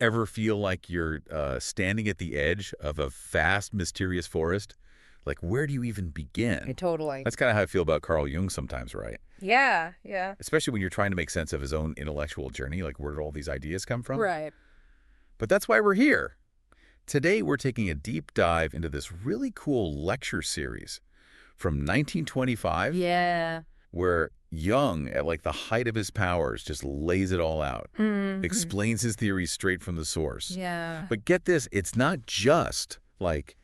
Ever feel like you're standing at the edge of a vast, mysterious forest? Like, where do you even begin? Totally. That's kind of how I feel about Carl Jung sometimes, right? Yeah, yeah. Especially when you're trying to make sense of his own intellectual journey, like where did all these ideas come from? Right. But that's why we're here. Today, we're taking a deep dive into this really cool lecture series from 1925, Yeah. where Jung, at like the height of his powers, just lays it all out, Hmm. explains his theories straight from the source. Yeah. But get this, it's not just like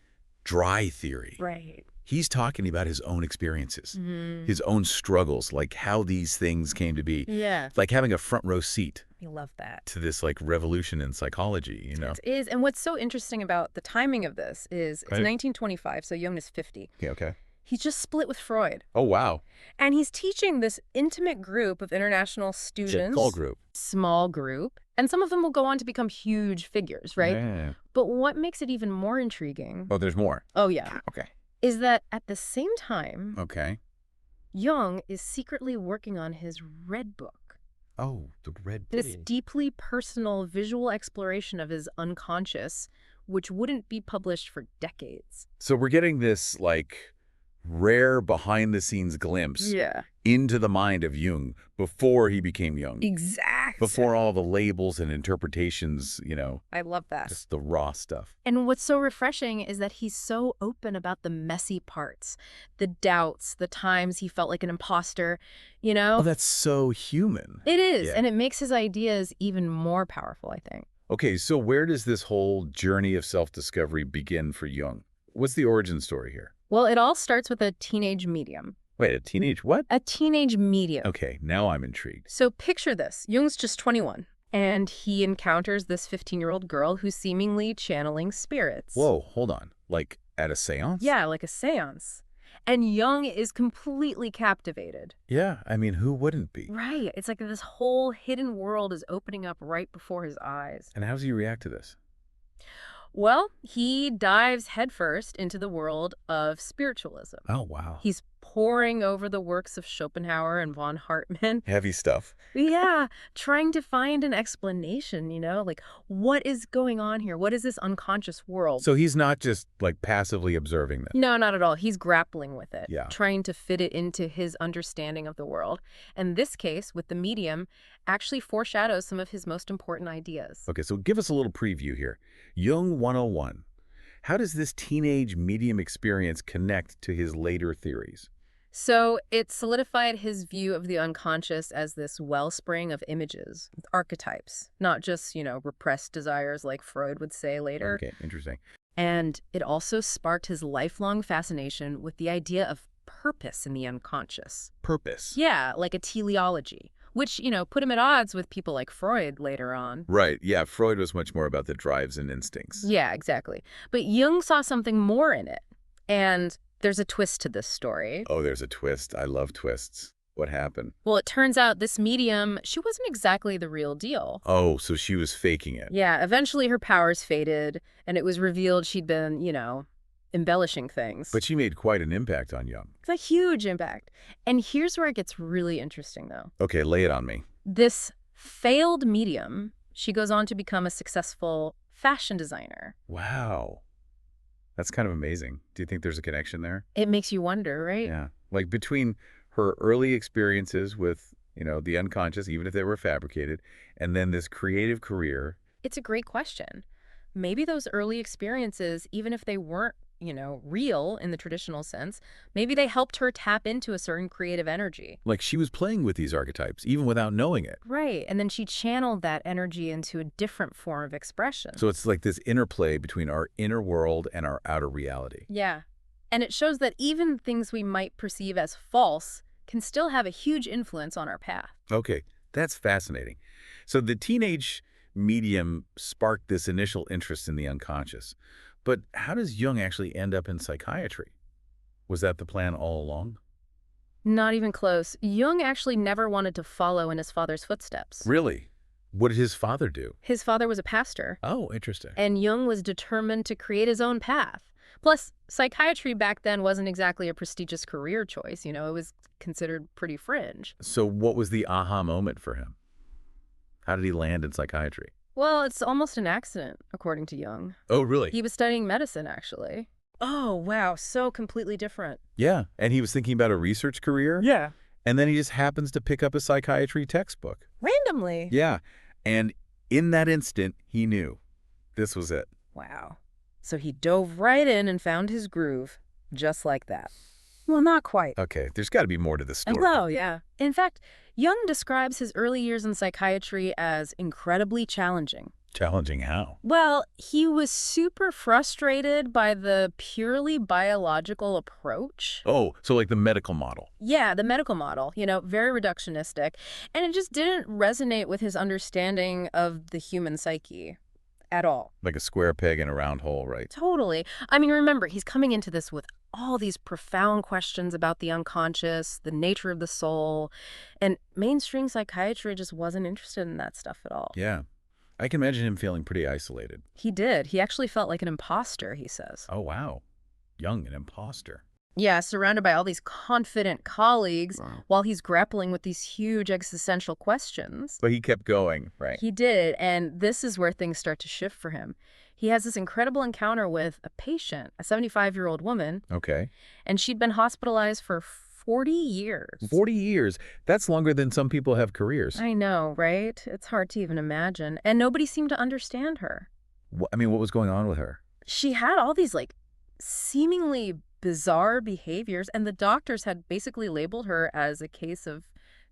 dry theory. Right. He's talking about his own experiences, Hmm. his own struggles, like how these things came to be. Yeah. Like having a front row seat I love that. to this like revolution in psychology, you know? It is. And what's so interesting about the timing of this is it's Right. 1925, so Jung is 50. Okay, okay. He's just split with Freud. Oh, wow. And he's teaching this intimate group of international students. Call group. Small group. And some of them will go on to become huge figures, right? Yeah. But what makes it even more intriguing, Oh, there's more. oh yeah, Okay. is that at the same time, Okay. Jung is secretly working on his Red Book. Oh, the red This book. deeply personal visual exploration of his unconscious, which wouldn't be published for decades. So we're getting this like rare behind-the-scenes glimpse Yeah. into the mind of Jung before he became Jung. Exactly. Before all the labels and interpretations, you know, I love that. just the raw stuff. And what's so refreshing is that he's so open about the messy parts, the doubts, the times he felt like an imposter, you know? Oh, that's so human. It is, Yeah. and it makes his ideas even more powerful, I think. Okay, so where does this whole journey of self-discovery begin for Jung? What's the origin story here? Well, it all starts with a teenage medium. Wait, a teenage what? A teenage medium. Okay, now I'm intrigued. So picture this. Jung's just 21, and he encounters this 15-year-old girl who's seemingly channeling spirits. Whoa, hold on. Like at a seance? Yeah, like a seance. And Jung is completely captivated. Yeah, I mean, who wouldn't be? Right. It's like this whole hidden world is opening up right before his eyes. And how does he react to this? Well, he dives headfirst into the world of spiritualism. Oh, wow. He's poring over the works of Schopenhauer and von Hartmann. Heavy stuff. Yeah, trying to find an explanation, like what is going on here? What is this unconscious world? So he's not just like passively observing this. No, not at all. He's grappling with it, Yeah. trying to fit it into his understanding of the world. And this case, with the medium, actually foreshadows some of his most important ideas. Okay, so give us a little preview here. Jung 101. How does this teenage medium experience connect to his later theories? So it solidified his view of the unconscious as this wellspring of images, archetypes, not just, repressed desires like Freud would say later. Okay, interesting. And it also sparked his lifelong fascination with the idea of purpose in the unconscious. Purpose. Yeah, like a teleology, which, put him at odds with people like Freud later on. Right, yeah, Freud was much more about the drives and instincts. Yeah, exactly. But Jung saw something more in it. And there's a twist to this story. Oh, there's a twist. I love twists. What happened? Well, it turns out this medium, she wasn't exactly the real deal. Oh, so she was faking it. Yeah, eventually her powers faded, and it was revealed she'd been, embellishing things. But she made quite an impact on Jung. It's a huge impact. And here's where it gets really interesting, though. Okay, lay it on me. This failed medium, she goes on to become a successful fashion designer. Wow. That's kind of amazing. Do you think there's a connection there? It makes you wonder, right? Yeah. Like between her early experiences with, the unconscious, even if they were fabricated, and then this creative career. It's a great question. Maybe those early experiences, even if they weren't, real in the traditional sense, maybe they helped her tap into a certain creative energy. Like she was playing with these archetypes, even without knowing it. Right. And then she channeled that energy into a different form of expression. So it's like this interplay between our inner world and our outer reality. Yeah. And it shows that even things we might perceive as false can still have a huge influence on our path. Okay, that's fascinating. So the teenage medium sparked this initial interest in the unconscious. But how does Jung actually end up in psychiatry? Was that the plan all along? Not even close. Jung actually never wanted to follow in his father's footsteps. Really? What did his father do? His father was a pastor, Oh, interesting. and Jung was determined to create his own path. Plus, psychiatry back then wasn't exactly a prestigious career choice. It was considered pretty fringe. So what was the aha moment for him? How did he land in psychiatry? Well, it's almost an accident, according to Jung. Oh, really? He was studying medicine, actually. Oh, wow, so completely different. Yeah, and he was thinking about a research career, Yeah. and then he just happens to pick up a psychiatry textbook. Randomly. Yeah, and in that instant, he knew this was it. Wow. So he dove right in and found his groove, just like that. Well, not quite. Okay, there's got to be more to this story. Well, yeah. In fact, Jung describes his early years in psychiatry as incredibly challenging. Challenging how? Well, he was super frustrated by the purely biological approach. Oh, so like the medical model. Yeah, the medical model, very reductionistic. And it just didn't resonate with his understanding of the human psyche at all. Like a square peg in a round hole, right? Totally. I mean, remember, he's coming into this with all these profound questions about the unconscious, the nature of the soul, and mainstream psychiatry just wasn't interested in that stuff at all. Yeah. I can imagine him feeling pretty isolated. He did. He actually felt like an imposter, he says. Oh, wow. Jung, an imposter. Yeah, surrounded by all these confident colleagues while he's grappling with these huge existential questions. But he kept going, right? He did, and this is where things start to shift for him. He has this incredible encounter with a patient, a 75-year-old woman, Okay. and she'd been hospitalized for 40 years. 40 years. That's longer than some people have careers. I know, right? It's hard to even imagine. And nobody seemed to understand her. I mean, what was going on with her? She had all these, seemingly bizarre behaviors, and the doctors had basically labeled her as a case of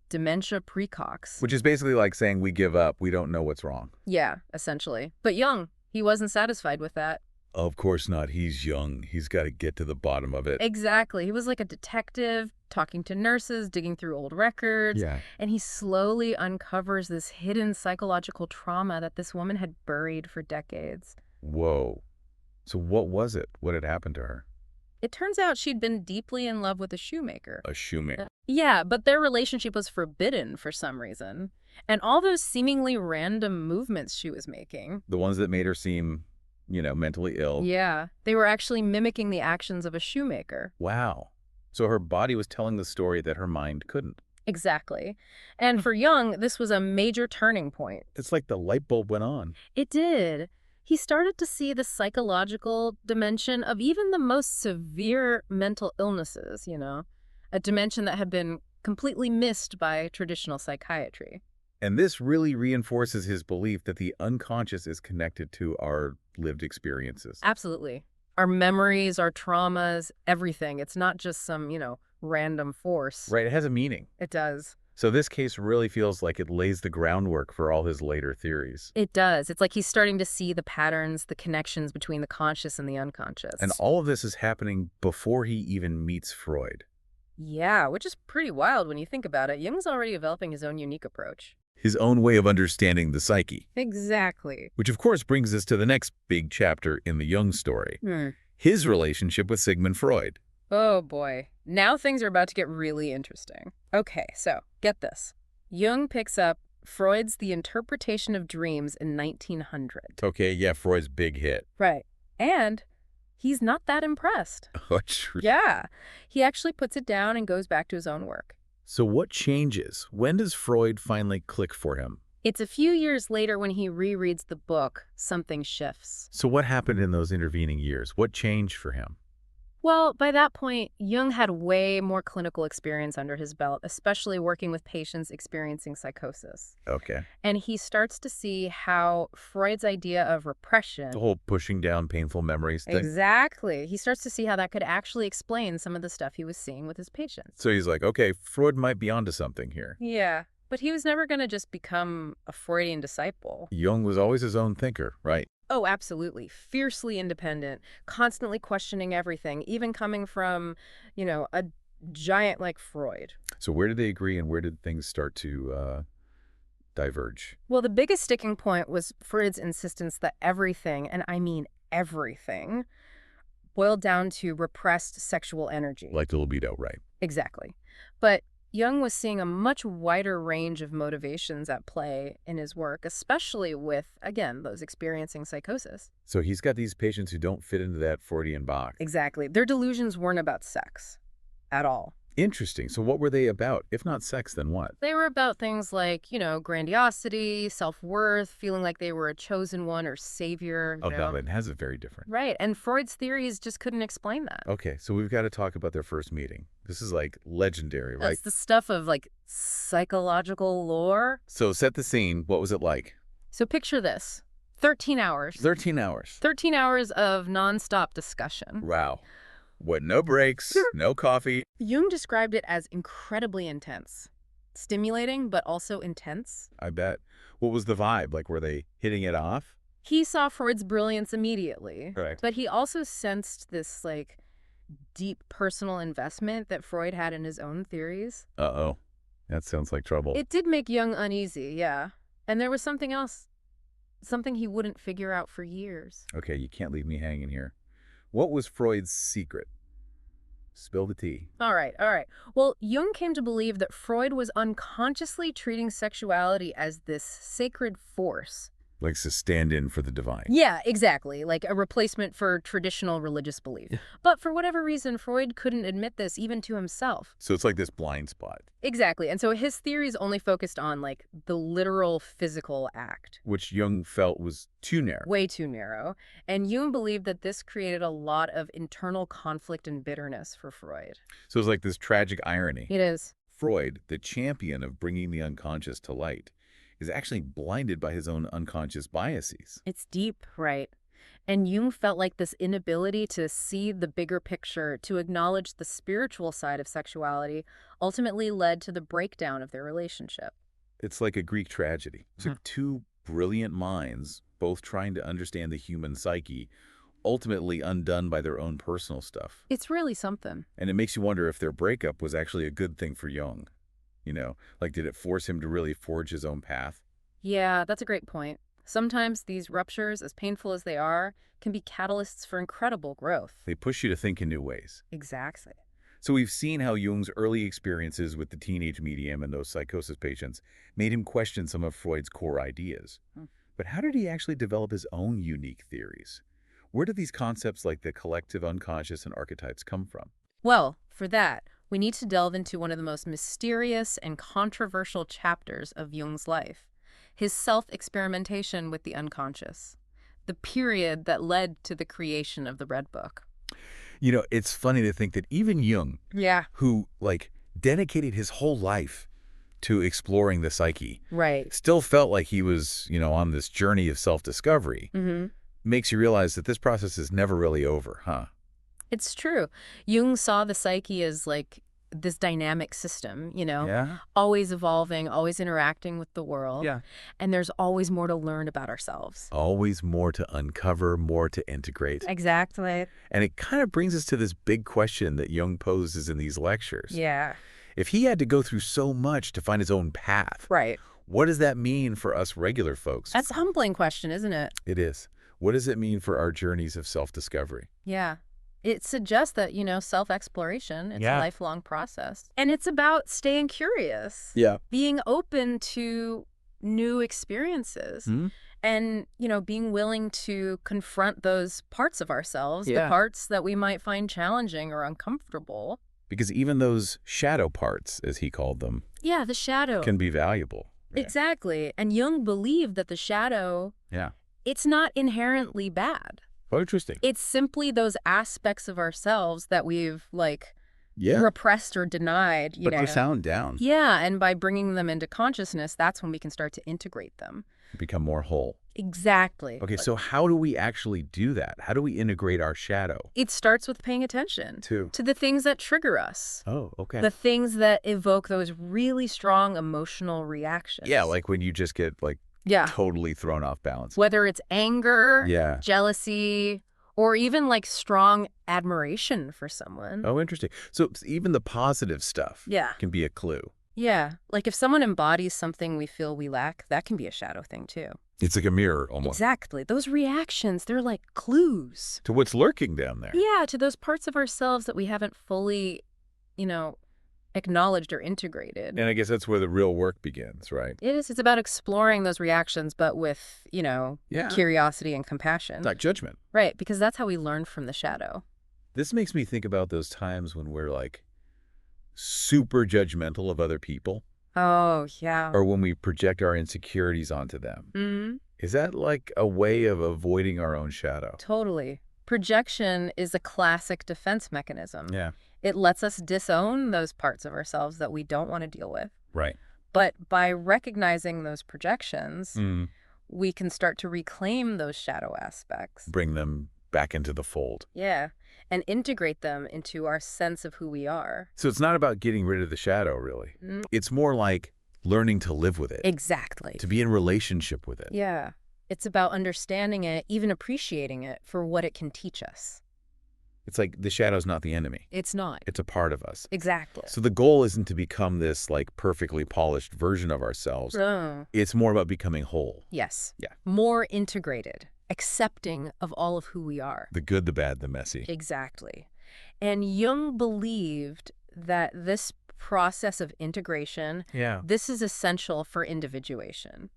dementia precox. Which is basically like saying we give up, we don't know what's wrong. Yeah, essentially. But Jung, he wasn't satisfied with that. Of course not. He's young. He's got to get to the bottom of it. Exactly. He was like a detective, talking to nurses, digging through old records. Yeah. And he slowly uncovers this hidden psychological trauma that this woman had buried for decades. Whoa. So what was it? What had happened to her? It turns out she'd been deeply in love with a shoemaker. A shoemaker. Yeah, but their relationship was forbidden for some reason. And all those seemingly random movements she was making. The ones that made her seem, mentally ill. Yeah, they were actually mimicking the actions of a shoemaker. Wow. So her body was telling the story that her mind couldn't. Exactly. And for Jung, this was a major turning point. It's like the light bulb went on. It did. He started to see the psychological dimension of even the most severe mental illnesses, a dimension that had been completely missed by traditional psychiatry. And this really reinforces his belief that the unconscious is connected to our lived experiences. Absolutely. Our memories, our traumas, everything. It's not just some, random force. Right, it has a meaning. It does. So this case really feels like it lays the groundwork for all his later theories. It does. It's like he's starting to see the patterns, the connections between the conscious and the unconscious. And all of this is happening before he even meets Freud. Yeah, which is pretty wild when you think about it. Jung's already developing his own unique approach. His own way of understanding the psyche. Exactly. Which of course brings us to the next big chapter in the Jung story. His relationship with Sigmund Freud. Oh boy. Now things are about to get really interesting. Okay, so get this. Jung picks up Freud's The Interpretation of Dreams in 1900. Okay, yeah, Freud's big hit. Right. And he's not that impressed. Oh, true. Yeah. He actually puts it down and goes back to his own work. So what changes? When does Freud finally click for him? It's a few years later when he rereads the book, something shifts. So what happened in those intervening years? What changed for him? Well, by that point, Jung had way more clinical experience under his belt, especially working with patients experiencing psychosis. Okay. And he starts to see how Freud's idea of repression... The whole pushing down painful memories thing? Exactly. He starts to see how that could actually explain some of the stuff he was seeing with his patients. So he's like, okay, Freud might be onto something here. Yeah, but he was never going to just become a Freudian disciple. Jung was always his own thinker, right? Oh, absolutely. Fiercely independent, constantly questioning everything, even coming from, a giant like Freud. So where did they agree and where did things start to diverge? Well, the biggest sticking point was Freud's insistence that everything, and I mean everything, boiled down to repressed sexual energy. Like the libido, right? Exactly. But Jung was seeing a much wider range of motivations at play in his work, especially with, again, those experiencing psychosis. So he's got these patients who don't fit into that Freudian box. Exactly. Their delusions weren't about sex at all. Interesting. So what were they about? If not sex, then what? They were about things like, grandiosity, self-worth, feeling like they were a chosen one or savior, Oh, no, it has it very different. Right, and Freud's theories just couldn't explain that. Okay, so we've got to talk about their first meeting. This is like legendary, right? That's the stuff of like psychological lore. So set the scene. What was it like? So picture this. 13 hours. 13 hours. 13 hours of nonstop discussion. Wow. What, no breaks, no coffee. Jung described it as incredibly intense. Stimulating, but also intense. I bet. What was the vibe? Like, were they hitting it off? He saw Freud's brilliance immediately. Correct. But he also sensed this, deep personal investment that Freud had in his own theories. Uh-oh. That sounds like trouble. It did make Jung uneasy, yeah. And there was something else. Something he wouldn't figure out for years. Okay, you can't leave me hanging here. What was Freud's secret? Spill the tea. All right. Well, Jung came to believe that Freud was unconsciously treating sexuality as this sacred force. Like to stand in for the divine. Yeah, exactly. Like a replacement for traditional religious belief. But for whatever reason, Freud couldn't admit this even to himself. So it's like this blind spot. Exactly. And so his theories only focused on, the literal physical act. Which Jung felt was too narrow. Way too narrow. And Jung believed that this created a lot of internal conflict and bitterness for Freud. So it's like this tragic irony. It is. Freud, the champion of bringing the unconscious to light, is actually blinded by his own unconscious biases. It's deep, right? And Jung felt like this inability to see the bigger picture, to acknowledge the spiritual side of sexuality, ultimately led to the breakdown of their relationship. It's like a Greek tragedy. It took two brilliant minds, both trying to understand the human psyche, ultimately undone by their own personal stuff. It's really something. And it makes you wonder if their breakup was actually a good thing for Jung. Did it force him to really forge his own path? Yeah, that's a great point. Sometimes these ruptures, as painful as they are, can be catalysts for incredible growth. They push you to think in new ways. Exactly. So we've seen how Jung's early experiences with the teenage medium and those psychosis patients made him question some of Freud's core ideas. But how did he actually develop his own unique theories? Where did these concepts like the collective unconscious and archetypes come from? Well, for that, we need to delve into one of the most mysterious and controversial chapters of Jung's life, his self-experimentation with the unconscious, the period that led to the creation of the Red Book. It's funny to think that even Jung, who, dedicated his whole life to exploring the psyche, right, still felt like he was, on this journey of self-discovery. Makes you realize that this process is never really over, huh? It's true. Jung saw the psyche as this dynamic system, always evolving, always interacting with the world. Yeah. And there's always more to learn about ourselves. Always more to uncover, more to integrate. Exactly. And it kind of brings us to this big question that Jung poses in these lectures. Yeah. If he had to go through so much to find his own path, right, what does that mean for us regular folks? That's a humbling question, isn't it? It is. What does it mean for our journeys of self-discovery? Yeah. It suggests that, self-exploration, it's a lifelong process. And it's about staying curious. Yeah. Being open to new experiences. And, being willing to confront those parts of ourselves, the parts that we might find challenging or uncomfortable. Because even those shadow parts, as he called them, the shadow, can be valuable. Yeah. Exactly. And Jung believed that the shadow, it's not inherently bad. Oh, interesting. It's simply those aspects of ourselves that we've, repressed or denied, But they sound down. Yeah, and by bringing them into consciousness, that's when we can start to integrate them. Become more whole. Exactly. Okay, so how do we actually do that? How do we integrate our shadow? It starts with paying attention to the things that trigger us. Oh, okay. The things that evoke those really strong emotional reactions. Yeah, like when you just get, totally thrown off balance. Whether it's anger, jealousy, or even strong admiration for someone. Oh, interesting. So even the positive stuff can be a clue. Yeah. If someone embodies something we feel we lack, that can be a shadow thing too. It's like a mirror almost. Exactly. Those reactions, they're like clues. To what's lurking down there. Yeah, to those parts of ourselves that we haven't fully, acknowledged or integrated. And I guess that's where the real work begins, right? It is. It's about exploring those reactions, but with, curiosity and compassion. Not judgment. Right, because that's how we learn from the shadow. This makes me think about those times when we're super judgmental of other people, Oh, yeah. or when we project our insecurities onto them. Mm-hmm. Is that like a way of avoiding our own shadow? Totally. Projection is a classic defense mechanism. Yeah. It lets us disown those parts of ourselves that we don't want to deal with. Right. But by recognizing those projections, Mm. we can start to reclaim those shadow aspects. Bring them back into the fold. Yeah, and integrate them into our sense of who we are. So it's not about getting rid of the shadow, really. Mm. It's more like learning to live with it, Exactly. to be in relationship with it. Yeah. It's about understanding it, even appreciating it for what it can teach us. It's like the shadow's not the enemy. It's not. It's a part of us. Exactly. So the goal isn't to become this like perfectly polished version of ourselves. Oh. It's more about becoming whole. Yes. Yeah. More integrated, accepting of all of who we are. The good, the bad, the messy. Exactly. And Jung believed that this process of integration, Yeah. this is essential for individuation.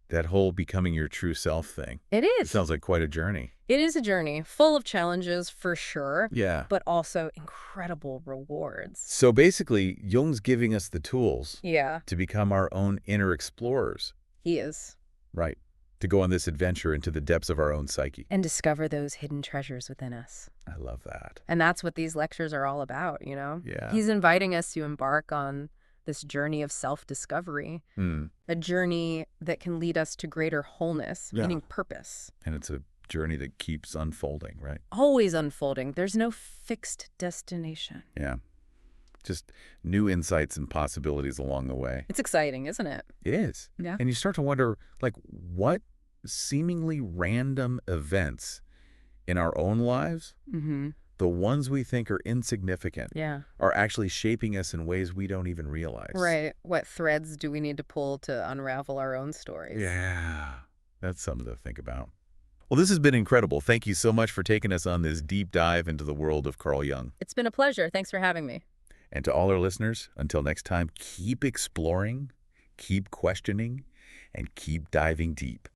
That whole becoming your true self thing. It It is. sounds like quite a journey. It is a journey full of challenges for sure, Yeah. but also incredible rewards. So basically, Jung's giving us the tools Yeah, to become our own inner explorers, he is. right? To go on this adventure into the depths of our own psyche. And discover those hidden treasures within us. I love that. And that's what these lectures are all about, Yeah. He's inviting us to embark on this journey of self-discovery, Hmm. a journey that can lead us to greater wholeness, Yeah. meaning purpose. And it's a journey that keeps unfolding, right? Always unfolding. There's no fixed destination. Yeah. Just new insights and possibilities along the way. It's exciting, isn't it? It is. Yeah. And you start to wonder, like, what seemingly random events in our own lives, Mm-hmm. the ones we think are insignificant, Yeah. are actually shaping us in ways we don't even realize. Right. What threads do we need to pull to unravel our own stories? Yeah. That's something to think about. Well, this has been incredible. Thank you so much for taking us on this deep dive into the world of Carl Jung. It's been a pleasure. Thanks for having me. And to all our listeners, until next time, keep exploring, keep questioning, and keep diving deep.